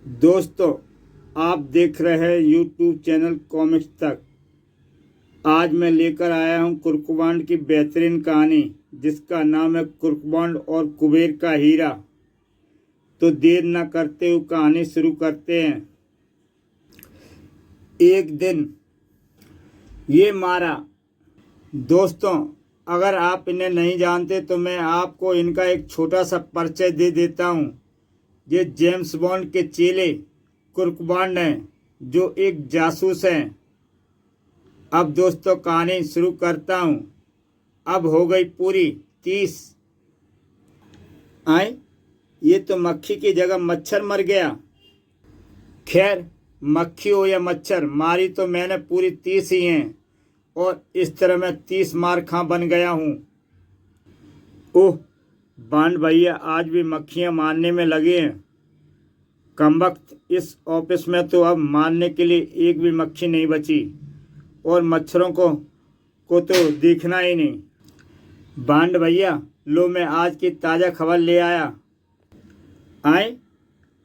दोस्तों, आप देख रहे हैं यूट्यूब चैनल कॉमिक्स तक। आज मैं लेकर आया हूं कुर्कबांड की बेहतरीन कहानी, जिसका नाम है कुर्कबांड और कुबेर का हीरा। तो देर न करते हुए कहानी शुरू करते हैं। एक दिन ये मारा। दोस्तों, अगर आप इन्हें नहीं जानते तो मैं आपको इनका एक छोटा सा परिचय दे देता हूं। ये जेम्स बॉन्ड के चेले कुर्कबांड हैं, जो एक जासूस हैं। अब दोस्तों कहानी शुरू करता हूँ। अब हो गई पूरी 30। आए, ये तो मक्खी की जगह मच्छर मर गया। खैर, मक्खी हो या मच्छर, मारी तो मैंने पूरी 30 ही हैं। और इस तरह मैं 30 मार खा बन गया हूँ। ओह, बांड भैया आज भी मक्खियाँ मारने में लगे हैं। कमबख्त, इस ऑफिस में तो अब मारने के लिए एक भी मक्खी नहीं बची, और मच्छरों को तो देखना ही नहीं। बांड भैया, लो मैं आज की ताज़ा खबर ले आया। आए,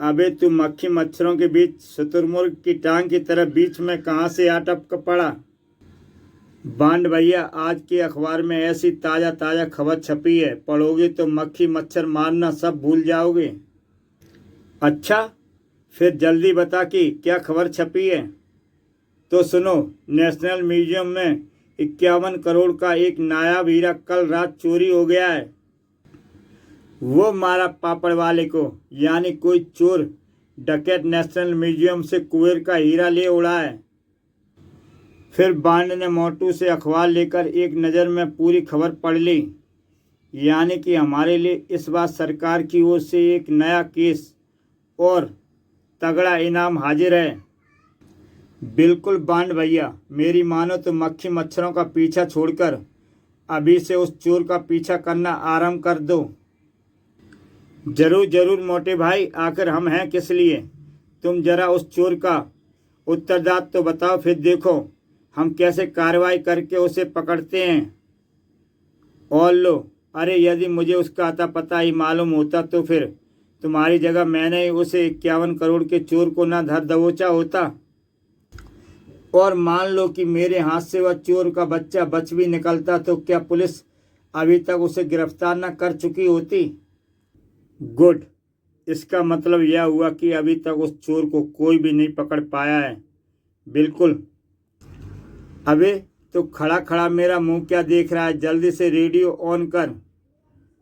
अबे तू मक्खी मच्छरों के बीच शुतुरमुर्ग की टांग की तरह बीच में कहाँ से आ टपक पड़ा? बांड भैया, आज के अखबार में ऐसी ताज़ा ताज़ा खबर छपी है, पढ़ोगे तो मक्खी मच्छर मारना सब भूल जाओगे। अच्छा, फिर जल्दी बता कि क्या खबर छपी है। तो सुनो, नेशनल म्यूजियम में 51 करोड़ का एक नायाब हीरा कल रात चोरी हो गया है। वो मारा पापड़ वाले को, यानी कोई चोर डकैत नेशनल म्यूजियम से कुबेर का हीरा ले उड़ा है। फिर बांड ने मोटू से अखबार लेकर एक नज़र में पूरी खबर पढ़ ली। यानी कि हमारे लिए इस बार सरकार की ओर से एक नया केस और तगड़ा इनाम हाजिर है। बिल्कुल बांड भैया, मेरी मानो तो मक्खी मच्छरों का पीछा छोड़कर अभी से उस चोर का पीछा करना आरंभ कर दो। जरूर जरूर मोटे भाई, आखिर हम हैं किस लिए। तुम जरा उस चोर का उत्तरदायित्व तो बताओ, फिर देखो हम कैसे कार्रवाई करके उसे पकड़ते हैं। और लो, अरे यदि मुझे उसका अता पता ही मालूम होता तो फिर तुम्हारी जगह मैंने ही उसे 51 करोड़ के चोर को ना धर दबोचा होता। और मान लो कि मेरे हाथ से वह चोर का बच्चा बच भी निकलता, तो क्या पुलिस अभी तक उसे गिरफ्तार न कर चुकी होती? गुड, इसका मतलब यह हुआ कि अभी तक उस चोर को कोई भी नहीं पकड़ पाया है। बिल्कुल। अबे तो खड़ा खड़ा मेरा मुंह क्या देख रहा है, जल्दी से रेडियो ऑन कर।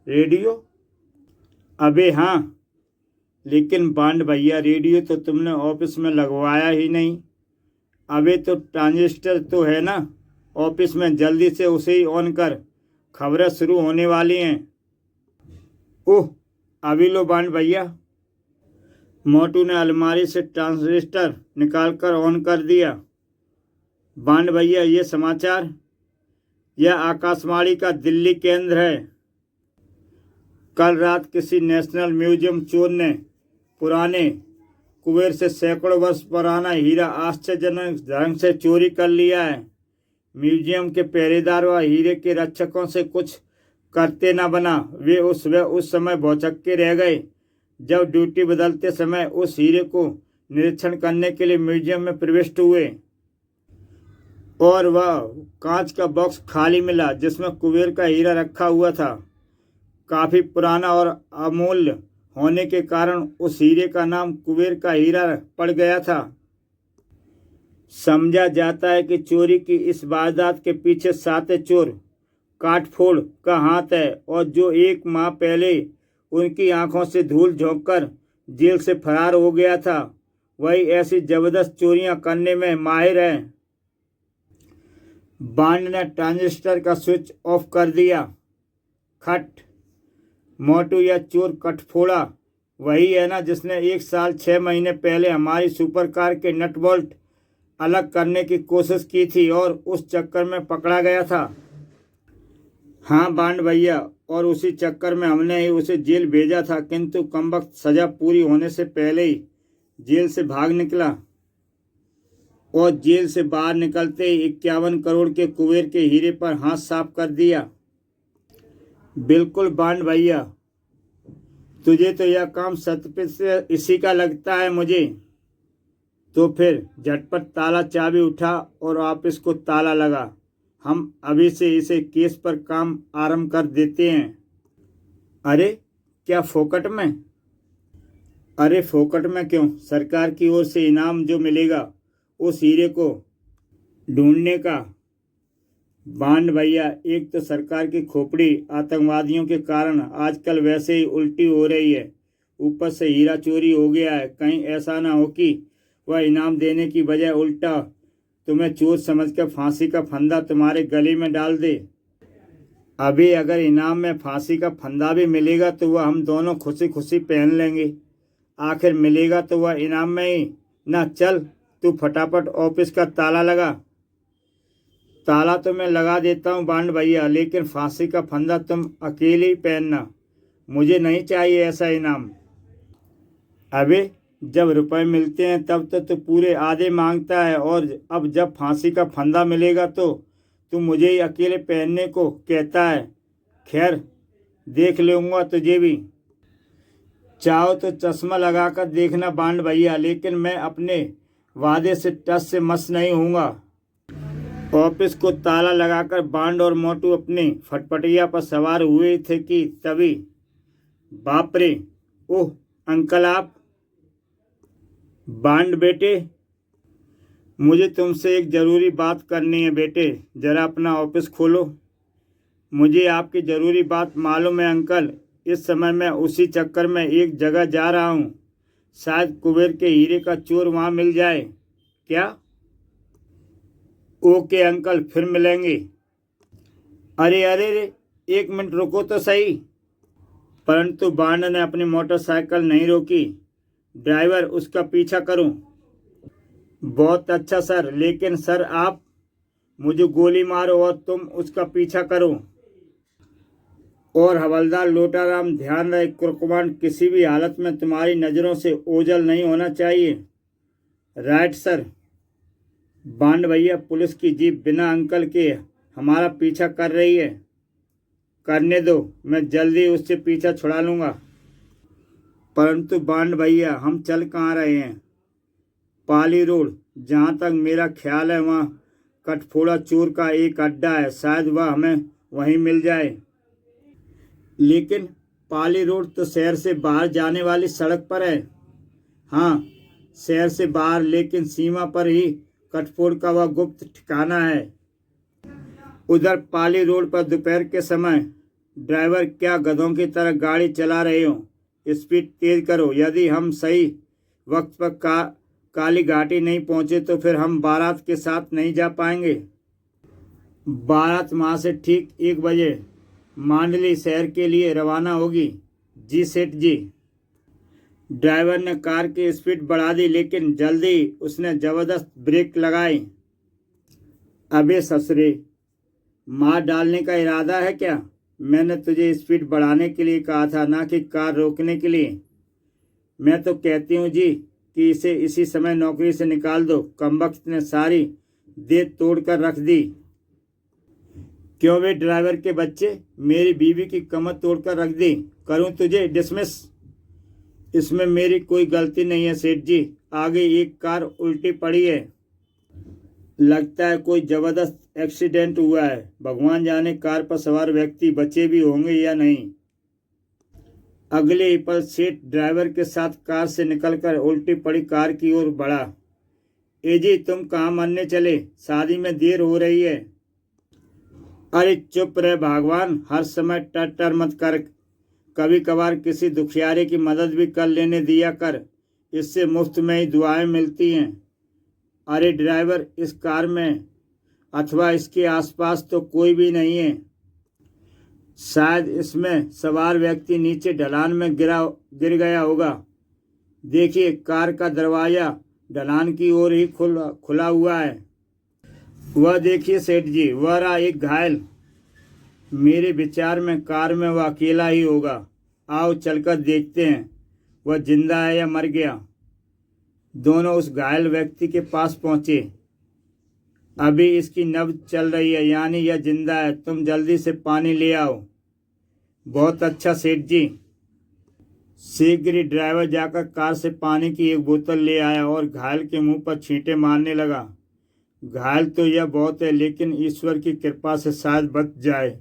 रेडियो? अबे हाँ, लेकिन बांड भैया रेडियो तो तुमने ऑफिस में लगवाया ही नहीं। अबे तो ट्रांजिस्टर तो है ना ऑफिस में, जल्दी से उसे ही ऑन कर, खबरें शुरू होने वाली हैं। ओह, अभी लो बांड भैया। मोटू ने अलमारी से ट्रांजिस्टर निकालकर ऑन कर दिया। बांड भैया, ये समाचार, यह आकाशवाणी का दिल्ली केंद्र है। कल रात किसी नेशनल म्यूजियम चोर ने पुराने कुबेर से सैकड़ों वर्ष पुराना हीरा आश्चर्यजनक ढंग से चोरी कर लिया है। म्यूजियम के पहरेदार व हीरे के रक्षकों से कुछ करते न बना। वे उस समय भौचक्के रह गए जब ड्यूटी बदलते समय उस हीरे को निरीक्षण करने के लिए म्यूजियम में प्रविष्ट हुए, और वह कांच का बॉक्स खाली मिला जिसमें कुबेर का हीरा रखा हुआ था। काफी पुराना और अमूल्य होने के कारण उस हीरे का नाम कुबेर का हीरा पड़ गया था। समझा जाता है कि चोरी की इस वारदात के पीछे साते चोर काटफोड़ का हाथ है, और जो 1 माह पहले उनकी आंखों से धूल झोंककर जेल से फरार हो गया था, वही ऐसी जबरदस्त चोरियां करने में माहिर है। बांड ने ट्रांजिस्टर का स्विच ऑफ कर दिया। खट, मोटू, या चोर कटफोड़ा वही है ना जिसने 1 साल 6 महीने पहले हमारी सुपर कार के नट बोल्ट अलग करने की कोशिश की थी और उस चक्कर में पकड़ा गया था? हाँ बांड भैया, और उसी चक्कर में हमने ही उसे जेल भेजा था, किंतु कमबख्त सजा पूरी होने से पहले ही जेल से भाग निकला, और जेल से बाहर निकलते ही 51 करोड़ के कुबेर के हीरे पर हाथ साफ कर दिया। बिल्कुल बांड भैया, तुझे तो यह काम सतपित से इसी का लगता है मुझे। तो फिर झटपट ताला चाबी उठा और ऑफिस को ताला लगा। हम अभी से इसे केस पर काम आरंभ कर देते हैं। अरे क्या फोकट में? अरे फोकट में क्यों, सरकार की ओर से इनाम जो मिलेगा उस हीरे को ढूंढने का। बांड भैया, एक तो सरकार की खोपड़ी आतंकवादियों के कारण आजकल वैसे ही उल्टी हो रही है, ऊपर से हीरा चोरी हो गया है। कहीं ऐसा ना हो कि वह इनाम देने की बजाय उल्टा तुम्हें चोर समझकर फांसी का फंदा तुम्हारे गले में डाल दे। अभी अगर इनाम में फांसी का फंदा भी मिलेगा तो वह हम दोनों खुशी खुशी पहन लेंगे। आखिर मिलेगा तो वह इनाम में ही ना। चल तू फटाफट ऑफिस का ताला लगा। ताला तो मैं लगा देता हूँ बांड भैया, लेकिन फांसी का फंदा तुम अकेले ही पहनना। मुझे नहीं चाहिए ऐसा इनाम। अबे जब रुपए मिलते हैं तब तो पूरे आधे मांगता है, और अब जब फांसी का फंदा मिलेगा तो तू मुझे ही अकेले पहनने को कहता है। खैर देख लूँगा तुझे भी। चाहो तो चश्मा लगाकर देखना बांड भैया, लेकिन मैं अपने वादे से टस से मस नहीं हूँगा। ऑफिस को ताला लगाकर बांड और मोटू अपने फटफटिया पर सवार हुए थे कि तभी बाप रे, ओह अंकल आप। बांड बेटे, मुझे तुमसे एक ज़रूरी बात करनी है बेटे, ज़रा अपना ऑफिस खोलो। मुझे आपकी ज़रूरी बात मालूम है अंकल। इस समय मैं उसी चक्कर में एक जगह जा रहा हूँ। शायद कुबेर के हीरे का चोर वहाँ मिल जाए। क्या? ओके अंकल, फिर मिलेंगे। अरे अरे रे, एक मिनट रुको तो सही। परंतु बांड ने अपनी मोटरसाइकिल नहीं रोकी। ड्राइवर, उसका पीछा करूं? बहुत अच्छा सर, लेकिन सर आप मुझे गोली मारो और तुम उसका पीछा करो। और हवलदार लोटाराम, ध्यान रहे कुर्कमांड किसी भी हालत में तुम्हारी नज़रों से ओझल नहीं होना चाहिए। Right sir. बांड भैया, पुलिस की जीप बिना अंकल के हमारा पीछा कर रही है। करने दो, मैं जल्दी उससे पीछा छुड़ा लूँगा। परंतु बांड भैया, हम चल कहाँ रहे हैं? पाली रोड। जहाँ तक मेरा ख्याल है वहाँ कटफोड़ा चोर का एक अड्डा है, शायद वह हमें वहीं मिल जाए। लेकिन पाली रोड तो शहर से बाहर जाने वाली सड़क पर है। हाँ, शहर से बाहर, लेकिन सीमा पर ही कटफोड़ का वह गुप्त ठिकाना है। उधर पाली रोड पर दोपहर के समय ड्राइवर, क्या गधों की तरह गाड़ी चला रहे हो? स्पीड तेज करो। यदि हम सही वक्त पर काली घाटी नहीं पहुंचे तो फिर हम बारात के साथ नहीं जा पाएंगे। बारात वहाँ से ठीक 1 बजे मांडली शहर के लिए रवाना होगी। जी सेठ जी। ड्राइवर ने कार की स्पीड बढ़ा दी, लेकिन जल्दी उसने ज़बरदस्त ब्रेक लगाई। अबे ससुरे, मार डालने का इरादा है क्या? मैंने तुझे स्पीड बढ़ाने के लिए कहा था, ना कि कार रोकने के लिए। मैं तो कहती हूँ जी कि इसे इसी समय नौकरी से निकाल दो। कमबख्त ने सारी दे तोड़ कर रख दी। क्यों वे ड्राइवर के बच्चे, मेरी बीवी की कमर तोड़कर रख दी। करूं तुझे डिसमिस? इसमें मेरी कोई गलती नहीं है सेठ जी। आगे एक कार उल्टी पड़ी है, लगता है कोई जबरदस्त एक्सीडेंट हुआ है। भगवान जाने कार पर सवार व्यक्ति बचे भी होंगे या नहीं। अगले ही पल सेठ ड्राइवर के साथ कार से निकलकर उल्टी पड़ी कार की ओर बढ़ा। ए जी, तुम कहाँ मरने चले? शादी में देर हो रही है। अरे चुप रहे भगवान, हर समय टर मत कर। कभी कभार किसी दुखियारे की मदद भी कर लेने दिया कर, इससे मुफ्त में ही दुआएं मिलती हैं। अरे ड्राइवर, इस कार में अथवा इसके आसपास तो कोई भी नहीं है। शायद इसमें सवार व्यक्ति नीचे ढलान में गिर गया होगा। देखिए, कार का दरवाजा ढलान की ओर ही खुला हुआ है। वह देखिए सेठ जी, वह रहा एक घायल। मेरे विचार में कार में वह अकेला ही होगा। आओ चलकर देखते हैं वह जिंदा है या मर गया। दोनों उस घायल व्यक्ति के पास पहुंचे। अभी इसकी नब्ज चल रही है, यानी यह जिंदा है। तुम जल्दी से पानी ले आओ। बहुत अच्छा सेठ जी। शीघ्र ही ड्राइवर जाकर कार से पानी की एक बोतल ले आया और घायल के मुंह पर छींटे मारने लगा। घायल तो यह बहुत है, लेकिन ईश्वर की कृपा से शायद बच जाए।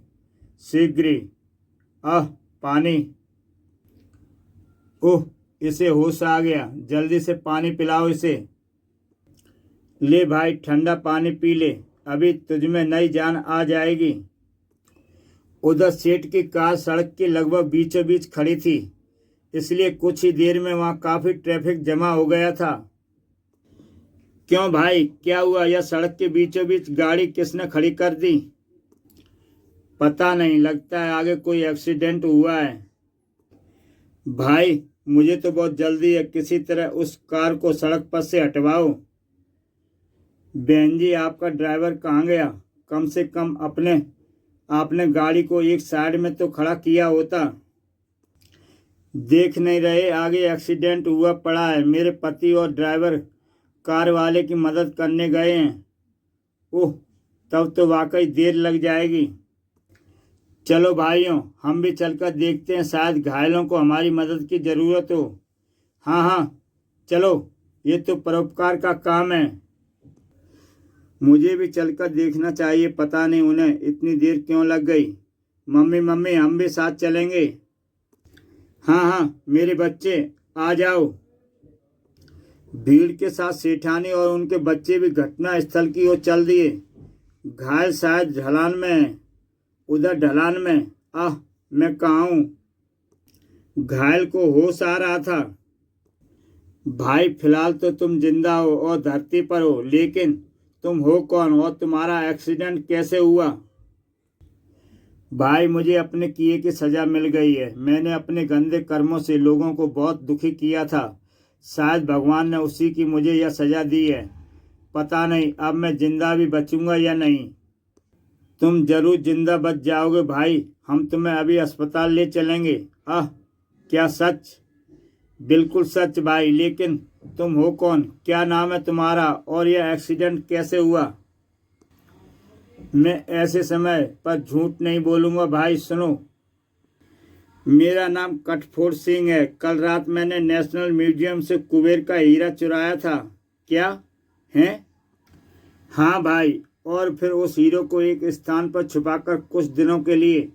शीघ्र ही पानी। ओह, इसे होश आ गया। जल्दी से पानी पिलाओ इसे। ले भाई, ठंडा पानी पी ले, अभी तुझमें नई जान आ जाएगी। उधर सेठ की कार सड़क के लगभग बीचों बीच खड़ी थी, इसलिए कुछ ही देर में वहां काफी ट्रैफिक जमा हो गया था। क्यों भाई, क्या हुआ? यह सड़क के बीचों बीच गाड़ी किसने खड़ी कर दी? पता नहीं, लगता है आगे कोई एक्सीडेंट हुआ है। भाई, मुझे तो बहुत जल्दी है, किसी तरह उस कार को सड़क पर से हटवाओ। बहन जी, आपका ड्राइवर कहाँ गया? कम से कम आपने गाड़ी को एक साइड में तो खड़ा किया होता। देख नहीं रहे आगे एक्सीडेंट हुआ पड़ा है। मेरे पति और ड्राइवर कार वाले की मदद करने गए हैं। ओह, तब तो वाकई देर लग जाएगी। चलो भाइयों, हम भी चलकर देखते हैं, शायद घायलों को हमारी मदद की ज़रूरत हो। हाँ हाँ, चलो, ये तो परोपकार का काम है। मुझे भी चलकर देखना चाहिए, पता नहीं उन्हें इतनी देर क्यों लग गई। मम्मी, हम भी साथ चलेंगे। हाँ हाँ, मेरे बच्चे आ जाओ। भीड़ के साथ सेठानी और उनके बच्चे भी घटना स्थल की ओर चल दिए। घायल शायद ढलान में है, उधर ढलान में। मैं कहाँ हूँ? घायल को होश आ रहा था। भाई, फिलहाल तो तुम जिंदा हो और धरती पर हो, लेकिन तुम हो कौन और तुम्हारा एक्सीडेंट कैसे हुआ? भाई, मुझे अपने किए की सजा मिल गई है। मैंने अपने गंदे कर्मों से लोगों को बहुत दुखी किया था। शायद भगवान ने उसी की मुझे यह सजा दी है। पता नहीं अब मैं जिंदा भी बचूंगा या नहीं। तुम जरूर जिंदा बच जाओगे भाई, हम तुम्हें अभी अस्पताल ले चलेंगे। क्या सच? बिल्कुल सच भाई, लेकिन तुम हो कौन? क्या नाम है तुम्हारा और यह एक्सीडेंट कैसे हुआ? मैं ऐसे समय पर झूठ नहीं बोलूँगा भाई। सुनो, मेरा नाम कटफोड़ सिंह है। कल रात मैंने नेशनल म्यूजियम से कुबेर का हीरा चुराया था। क्या है? हाँ भाई, और फिर उस हीरो को एक स्थान पर छुपाकर कुछ दिनों के लिए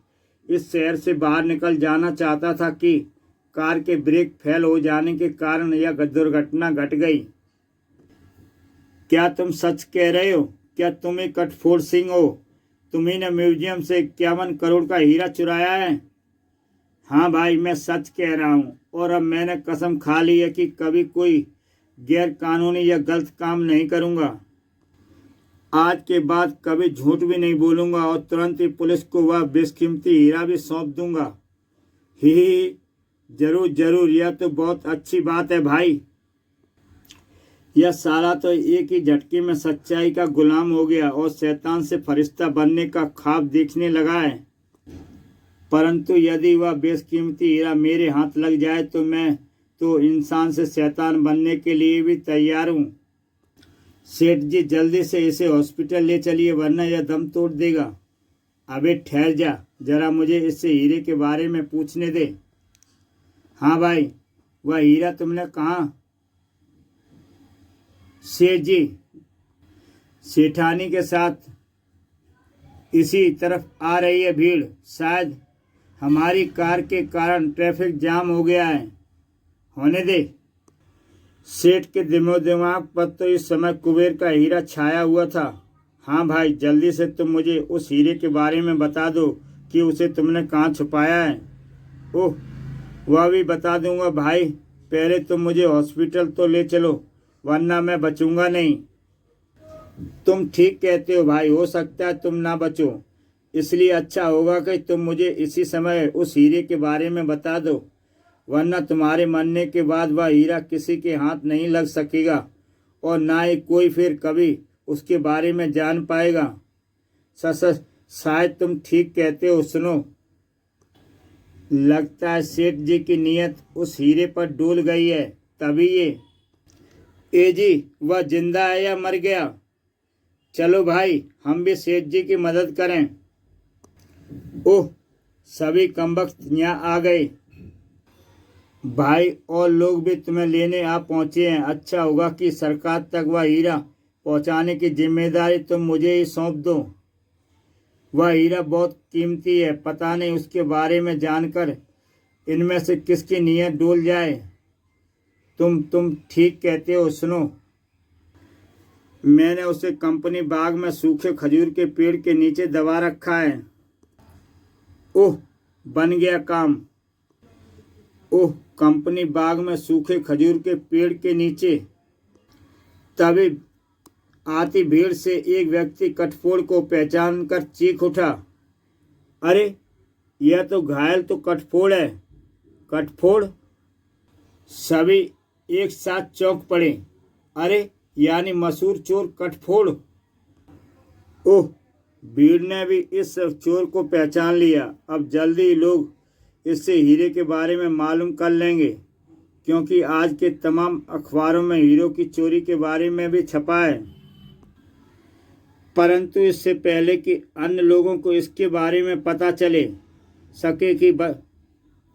इस शहर से बाहर निकल जाना चाहता था कि कार के ब्रेक फेल हो जाने के कारण यह दुर्घटना घट गई। क्या तुम सच कह रहे हो? क्या तुम ही कटफोड़ सिंह हो? तुम्ही ने म्यूजियम से 51 करोड़ का हीरा चुराया है? हाँ भाई, मैं सच कह रहा हूँ, और अब मैंने कसम खा ली है कि कभी कोई गैर कानूनी या गलत काम नहीं करूँगा। आज के बाद कभी झूठ भी नहीं बोलूँगा और तुरंत ही पुलिस को वह बेशकीमती हीरा भी सौंप दूंगा। ही, जरूर जरूर, यह तो बहुत अच्छी बात है भाई। यह साला तो एक ही झटके में सच्चाई का गुलाम हो गया और शैतान से फरिश्ता बनने का ख्वाब देखने लगा है। परंतु यदि वह बेशकीमती हीरा मेरे हाथ लग जाए तो मैं तो इंसान से शैतान बनने के लिए भी तैयार हूँ। सेठ जी, जल्दी से इसे हॉस्पिटल ले चलिए, वरना यह दम तोड़ देगा। अबे ठहर जा, जरा मुझे इससे हीरे के बारे में पूछने दे। हाँ भाई, वह हीरा तुमने कहाँ? सेठ जी, सेठानी के साथ इसी तरफ आ रही है भीड़। शायद हमारी कार के कारण ट्रैफिक जाम हो गया है। होने दे। सेठ के दिमाग पर तो इस समय कुबेर का हीरा छाया हुआ था। हाँ भाई, जल्दी से तुम मुझे उस हीरे के बारे में बता दो कि उसे तुमने कहाँ छुपाया है। ओह, वह भी बता दूंगा भाई, पहले तुम मुझे हॉस्पिटल तो ले चलो, वरना मैं बचूंगा नहीं। तुम ठीक कहते हो भाई, हो सकता है तुम ना बचो, इसलिए अच्छा होगा कि तुम मुझे इसी समय उस हीरे के बारे में बता दो, वरना तुम्हारे मरने के बाद वह हीरा किसी के हाथ नहीं लग सकेगा और ना ही कोई फिर कभी उसके बारे में जान पाएगा। शायद तुम ठीक कहते हो। सुनो, लगता है सेठ जी की नीयत उस हीरे पर डूल गई है, तभी ये। ए जी, वह जिंदा है या मर गया? चलो भाई, हम भी सेठ जी की मदद करें। ओह, सभी कमबख्त यहाँ आ गए। भाई और लोग भी तुम्हें लेने आ पहुंचे हैं। अच्छा होगा कि सरकार तक वह हीरा पहुंचाने की जिम्मेदारी तुम मुझे ही सौंप दो। वह हीरा बहुत कीमती है, पता नहीं उसके बारे में जानकर इनमें से किसकी नीयत डोल जाए। तुम ठीक कहते हो। सुनो, मैंने उसे कंपनी बाग में सूखे खजूर के पेड़ के नीचे दबा रखा है। ओह, बन गया काम। ओह, कंपनी बाग में सूखे खजूर के पेड़ के नीचे। तभी आती भीड़ से एक व्यक्ति कटफोड़ को पहचान कर चीख उठा, अरे यह तो घायल तो कटफोड़ है। कटफोड़? सभी एक साथ चौंक पड़े। अरे यानी मशहूर चोर कटफोड़। ओह, भीड़ ने भी इस चोर को पहचान लिया। अब जल्दी ही लोग इससे हीरे के बारे में मालूम कर लेंगे, क्योंकि आज के तमाम अखबारों में हीरों की चोरी के बारे में भी छपा है। परंतु इससे पहले कि अन्य लोगों को इसके बारे में पता चले सके कि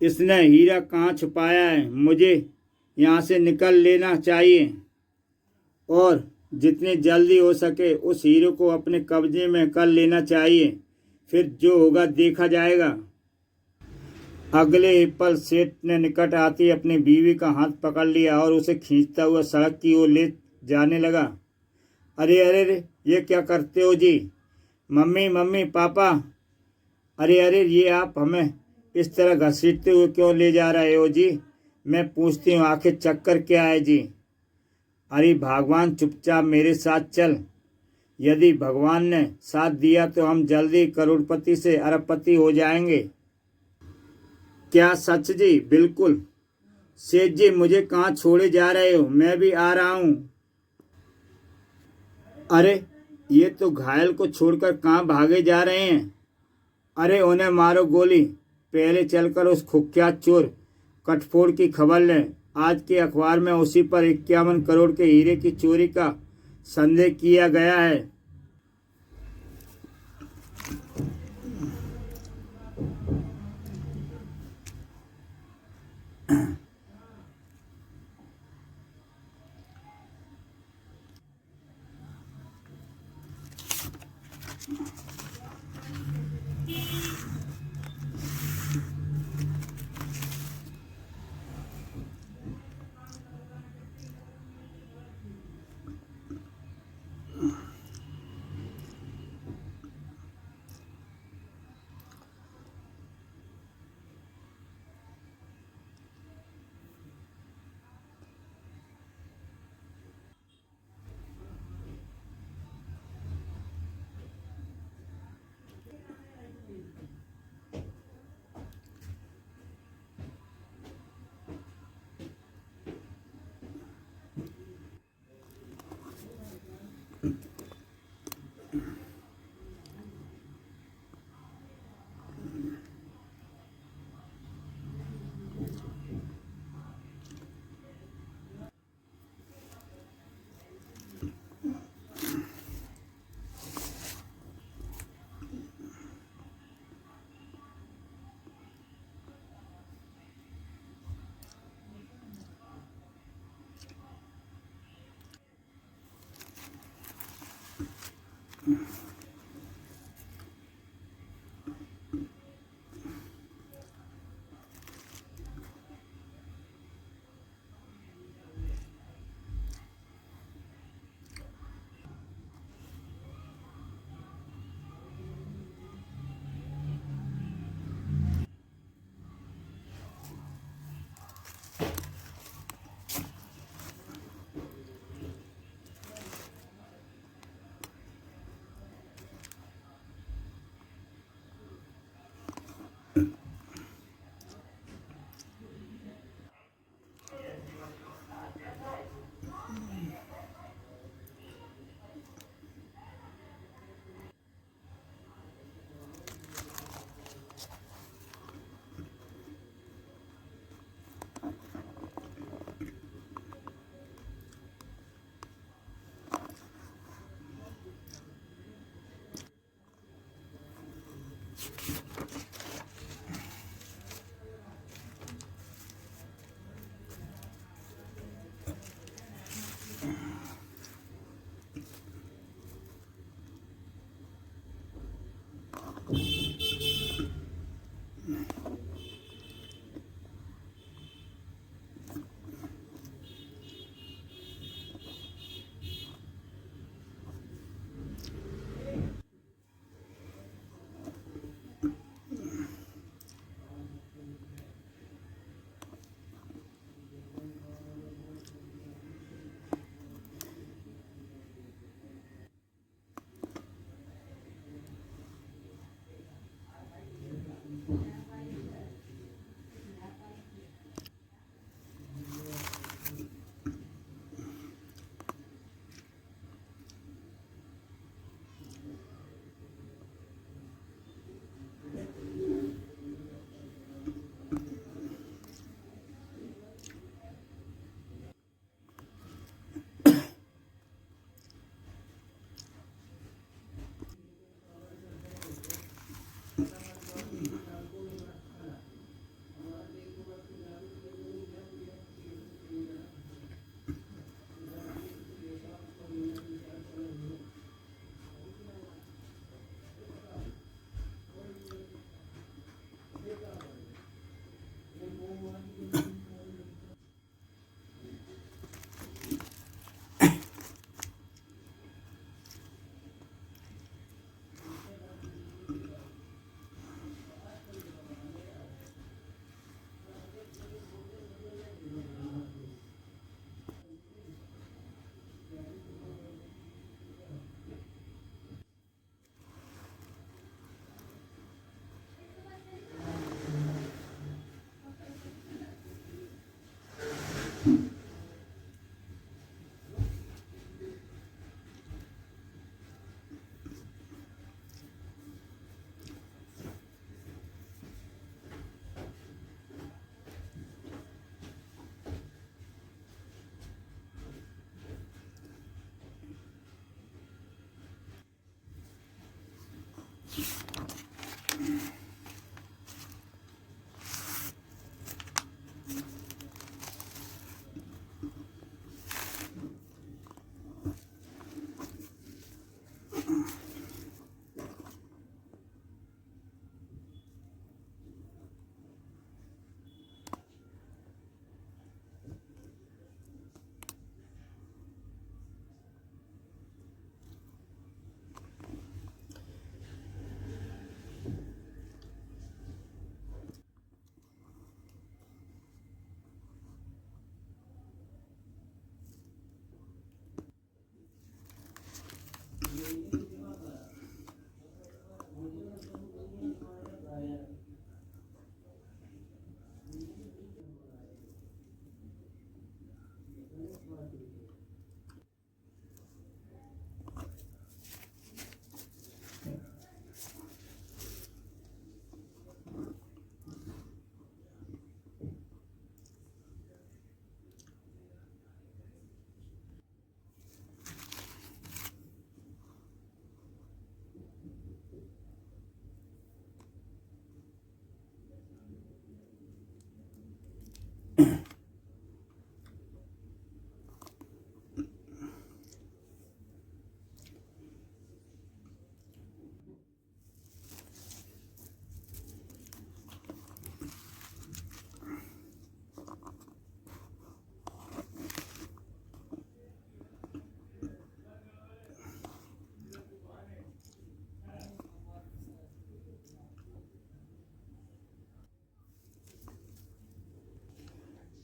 इसने हीरा कहाँ छुपाया है, मुझे यहाँ से निकल लेना चाहिए और जितनी जल्दी हो सके उस हीरो को अपने कब्जे में कर लेना चाहिए। फिर जो होगा देखा जाएगा। अगले ही पल सेठ ने निकट आती अपनी बीवी का हाथ पकड़ लिया और उसे खींचता हुआ सड़क की ओर ले जाने लगा। अरे अरे अरे, ये क्या करते हो जी? मम्मी मम्मी पापा, अरे अरे, ये आप हमें इस तरह घसीटते हुए क्यों ले जा रहे हो जी? मैं पूछती हूँ आखिर चक्कर क्या है जी? अरे भगवान, चुपचाप मेरे साथ चल। यदि भगवान ने साथ दिया तो हम जल्दी करोड़पति से अरबपति हो जाएंगे। क्या सच जी? बिल्कुल। सेठ जी, मुझे कहाँ छोड़े जा रहे हो? मैं भी आ रहा हूँ। अरे ये तो घायल को छोड़कर कहाँ भागे जा रहे हैं? अरे उन्हें मारो गोली। पहले चलकर उस कुख्यात चोर कटफोड़ की खबर लें। आज के अखबार में उसी पर 51 करोड़ के हीरे की चोरी का संदेह किया गया है।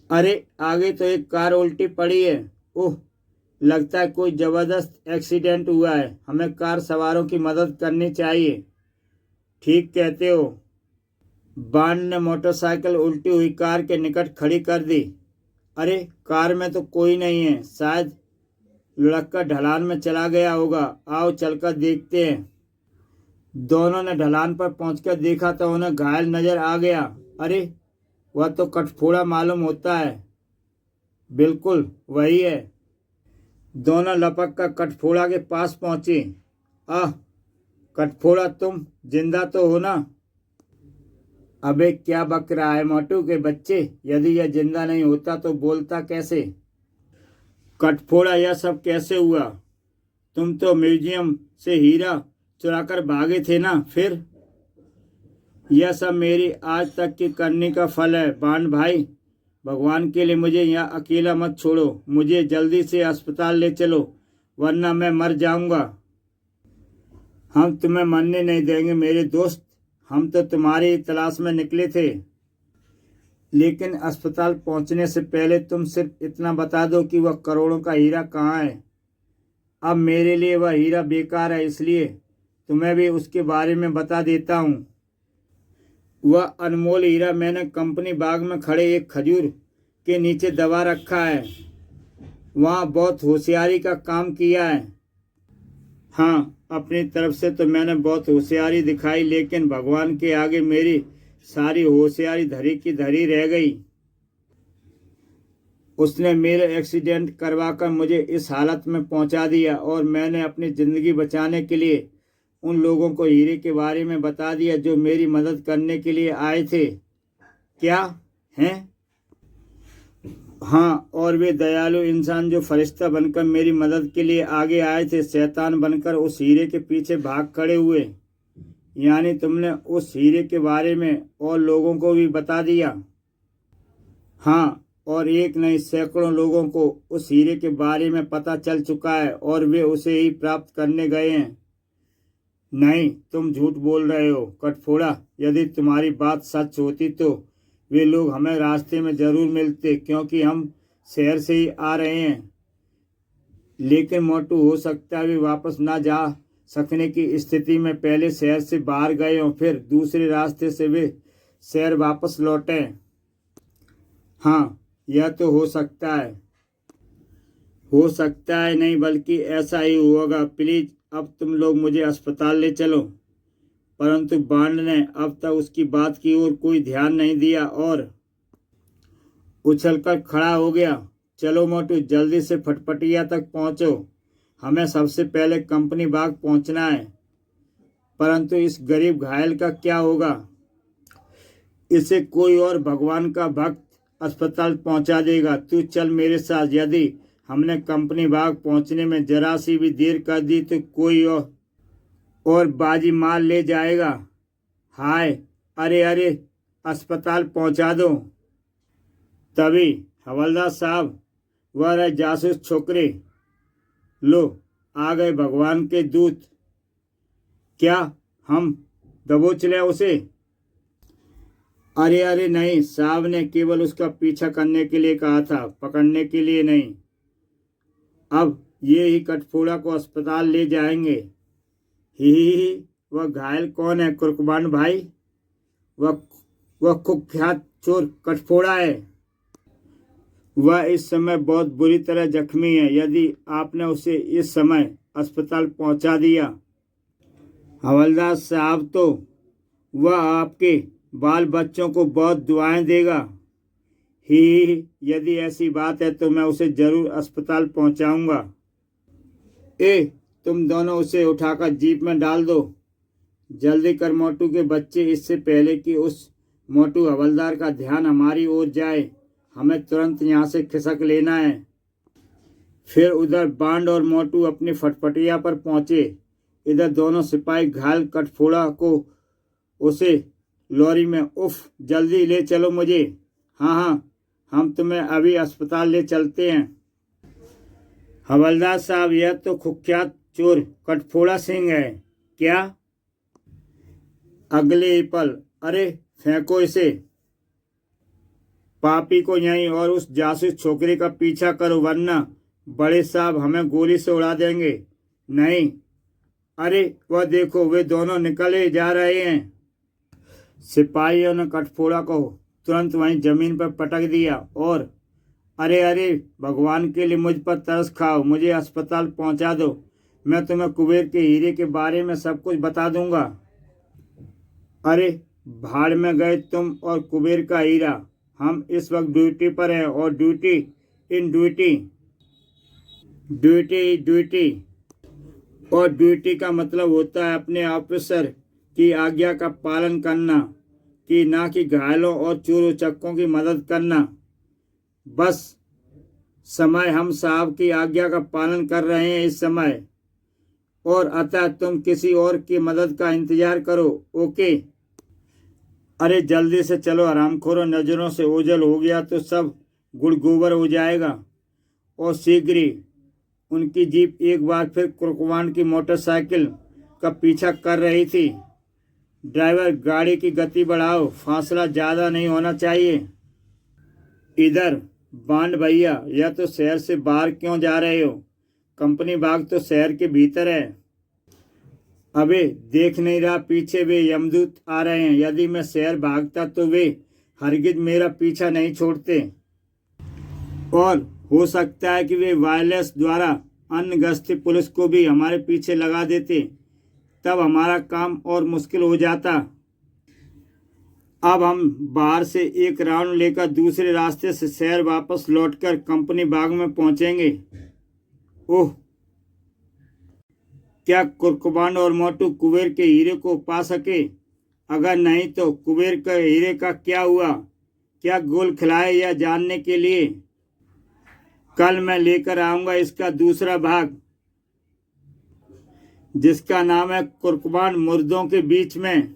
अरे आगे तो एक कार उल्टी पड़ी है। ओह, लगता है कोई जबरदस्त एक्सीडेंट हुआ है। हमें कार सवारों की मदद करनी चाहिए। ठीक कहते हो। बांड ने मोटरसाइकिल उल्टी हुई कार के निकट खड़ी कर दी। अरे कार में तो कोई नहीं है, शायद लुढ़ककर ढलान में चला गया होगा। आओ चलकर देखते हैं। दोनों ने ढलान पर पहुंचकर देखा तो उन्हें घायल नजर आ गया। अरे वह तो कटफोड़ा मालूम होता है। बिल्कुल वही है। दोनों लपक कर कटफोड़ा के पास पहुंचे। आह, कटफोड़ा तुम जिंदा तो हो ना? अबे क्या बक रहा है मोटू के बच्चे, यदि यह जिंदा नहीं होता तो बोलता कैसे? कटफोड़ा यह सब कैसे हुआ? तुम तो म्यूजियम से हीरा चुराकर भागे थे ना, फिर? यह सब मेरी आज तक की करनी का फल है बांड भाई। भगवान के लिए मुझे यहाँ अकेला मत छोड़ो। मुझे जल्दी से अस्पताल ले चलो, वरना मैं मर जाऊंगा। हम तुम्हें मरने नहीं देंगे मेरे दोस्त। हम तो तुम्हारी तलाश में निकले थे। लेकिन अस्पताल पहुंचने से पहले तुम सिर्फ इतना बता दो कि वह करोड़ों का हीरा कहाँ है। अब मेरे लिए वह हीरा बेकार है, इसलिए तुम्हें भी उसके बारे में बता देता हूँ। वह अनमोल हीरा मैंने कंपनी बाग में खड़े एक खजूर के नीचे दबा रखा है। वहाँ बहुत होशियारी का काम किया है। हाँ, अपनी तरफ से तो मैंने बहुत होशियारी दिखाई, लेकिन भगवान के आगे मेरी सारी होशियारी धरी की धरी रह गई। उसने मेरे एक्सीडेंट करवाकर मुझे इस हालत में पहुंचा दिया और मैंने अपनी ज़िंदगी बचाने के लिए उन लोगों को हीरे के बारे में बता दिया जो मेरी मदद करने के लिए आए थे। क्या हैं? हाँ, और वे दयालु इंसान जो फरिश्ता बनकर मेरी मदद के लिए आगे आए थे, शैतान बनकर उस हीरे के पीछे भाग खड़े हुए। यानी तुमने उस हीरे के बारे में और लोगों को भी बता दिया? हाँ, और एक नहीं सैकड़ों लोगों को उस हीरे के बारे में पता चल चुका है और वे उसे ही प्राप्त करने गए हैं। नहीं, तुम झूठ बोल रहे हो कटफोड़ा। यदि तुम्हारी बात सच होती तो वे लोग हमें रास्ते में जरूर मिलते, क्योंकि हम शहर से ही आ रहे हैं। लेकिन मोटू, हो सकता है वे वापस ना जा सकने की स्थिति में पहले शहर से बाहर गए हों, फिर दूसरे रास्ते से वे शहर वापस लौटे। हाँ, यह तो हो सकता है। हो सकता है नहीं, बल्कि ऐसा ही होगा। प्लीज अब तुम लोग मुझे अस्पताल ले चलो। परंतु बांड ने अब तक उसकी बात की ओर कोई ध्यान नहीं दिया और उछलकर खड़ा हो गया। चलो मोटू, जल्दी से फटफटिया तक पहुंचो। हमें सबसे पहले कंपनी बाग पहुंचना है। परंतु इस गरीब घायल का क्या होगा? इसे कोई और भगवान का भक्त अस्पताल पहुंचा देगा। तू चल मेरे साथ। यदि हमने कंपनी बाग पहुंचने में जरा सी भी देर कर दी तो कोई और बाजी मार ले जाएगा। हाय, अरे अरे, अस्पताल पहुंचा दो। तभी हवलदार साहब, वह रहे जासूस छोकरे। लो, आ गए भगवान के दूत। क्या हम दबोच लें उसे? अरे अरे नहीं, साहब ने केवल उसका पीछा करने के लिए कहा था, पकड़ने के लिए नहीं। अब ये ही कटफोड़ा को अस्पताल ले जाएंगे। ही, वह घायल कौन है कुर्कबान भाई? वह कुख्यात चोर कटफोड़ा है। वह इस समय बहुत बुरी तरह जख्मी है। यदि आपने उसे इस समय अस्पताल पहुंचा दिया हवलदार साहब, तो वह आपके बाल बच्चों को बहुत दुआएं देगा। ही, यदि ऐसी बात है तो मैं उसे जरूर अस्पताल पहुंचाऊंगा। तुम दोनों उसे उठाकर जीप में डाल दो। जल्दी कर मोटू के बच्चे, इससे पहले कि उस मोटू हवलदार का ध्यान हमारी ओर जाए। हमें तुरंत यहाँ से खिसक लेना है। फिर उधर बांड और मोटू अपनी फटफटिया पर पहुंचे। इधर दोनों सिपाही घायल कटफोड़ा को उसे लॉरी में, उफ, जल्दी ले चलो मुझे। हाँ हाँ, हम तुम्हें अभी अस्पताल ले चलते हैं। हवलदार साहब, यह तो कुख्यात चोर कटफोड़ा सिंह है। क्या? अगले ही पल, अरे फेंको इसे। पापी को यहीं और उस जासूस छोकरे का पीछा करो, वरना बड़े साहब हमें गोली से उड़ा देंगे। नहीं, अरे वह देखो, वे दोनों निकले जा रहे हैं। सिपाहियों ने कटफोड़ा को तुरंत वहीं जमीन पर पटक दिया और अरे अरे, भगवान के लिए मुझ पर तरस खाओ, मुझे अस्पताल पहुंचा दो, मैं तुम्हें कुबेर के हीरे के बारे में सब कुछ बता दूंगा। अरे भाड़ में गए तुम और कुबेर का हीरा। हम इस वक्त ड्यूटी पर हैं और duty in duty, duty duty और ड्यूटी का मतलब होता है अपने ऑफिसर की आज्ञा का पालन करना, कि ना कि घायलों और चोर उचक्कों की मदद करना। बस समय हम साहब की आज्ञा का पालन कर रहे हैं इस समय, और अतः तुम किसी और की मदद का इंतजार करो। ओके? अरे जल्दी से चलो हरामखोरों, नजरों से ओझल हो गया तो सब गुड़ गोबर हो जाएगा। और शीघ्र ही उनकी जीप एक बार फिर कुर्कवान की मोटरसाइकिल का पीछा कर रही थी। ड्राइवर, गाड़ी की गति बढ़ाओ, फासला ज़्यादा नहीं होना चाहिए। इधर बांड भैया, यह तो शहर से बाहर क्यों जा रहे हो? कंपनी बाग तो शहर के भीतर है। अबे देख नहीं रहा, पीछे वे यमदूत आ रहे हैं। यदि मैं शहर भागता तो वे हरगिज मेरा पीछा नहीं छोड़ते, और हो सकता है कि वे वायरलेस द्वारा अन्य गश्ती पुलिस को भी हमारे पीछे लगा देते, तब हमारा काम और मुश्किल हो जाता। अब हम बाहर से एक राउंड लेकर दूसरे रास्ते से शहर वापस लौटकर कंपनी बाग में पहुंचेंगे। ओह, क्या कुर्कबान और मोटू कुबेर के हीरे को पा सके? अगर नहीं तो कुबेर के हीरे का क्या हुआ? क्या गोल खिलाए, यह जानने के लिए कल मैं लेकर आऊंगा इसका दूसरा भाग, जिसका नाम है कुर्कबान मुर्दों के बीच में।